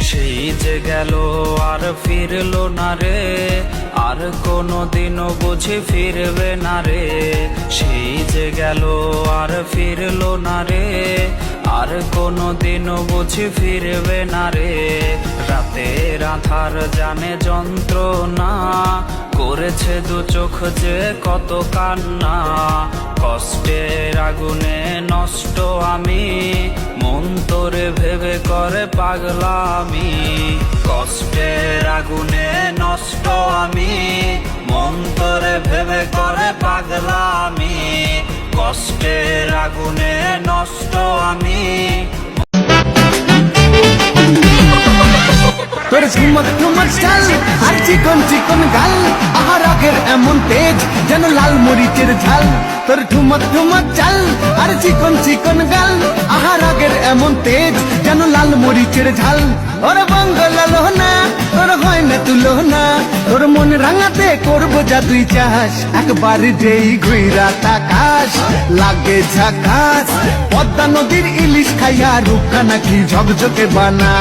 সেই যে গেল আর ফিরলো না রে, আর কোনো দিনও বুঝি ফিরবে না রে। সেই যে গেল আর ফিরলো না রে, আর কোনো দিনও বুঝি ফিরবে না রে। রাতের আধার জানে যন্ত্রণা, করেছে দু চোখ যে কত কান্না। কষ্টের আগুনে নষ্ট আমি, মন তোরে ভেবে করে পাগলামি। কষ্টের আগুনে নষ্ট আমি, মন তোরে ভেবে করে পাগলামি। কষ্টের আগুনে নষ্ট আমি। তোর ঝুমক ঝুমক চাল আর চিকন চিকন গাল, আহার আগের এমন তেজ যেন লাল মরিচের ঝাল। তোর ঝুমক ঝুমক চাল আর চিকন চিকন গাল, আহার আগের এমন তেজ যেন লাল মরিচের ঝাল। ওর বঙ্গলালো না, তোর হয় না তুলো না, তোর মন রাঙাতে করবো যা তুই চাস। একবার যেই ঘুইরা তাকাস লাগে ঝাকাস, পদ্মা নদীর ইলিশ খাইয়া রূপকা নাকি ঝকঝকে বানা।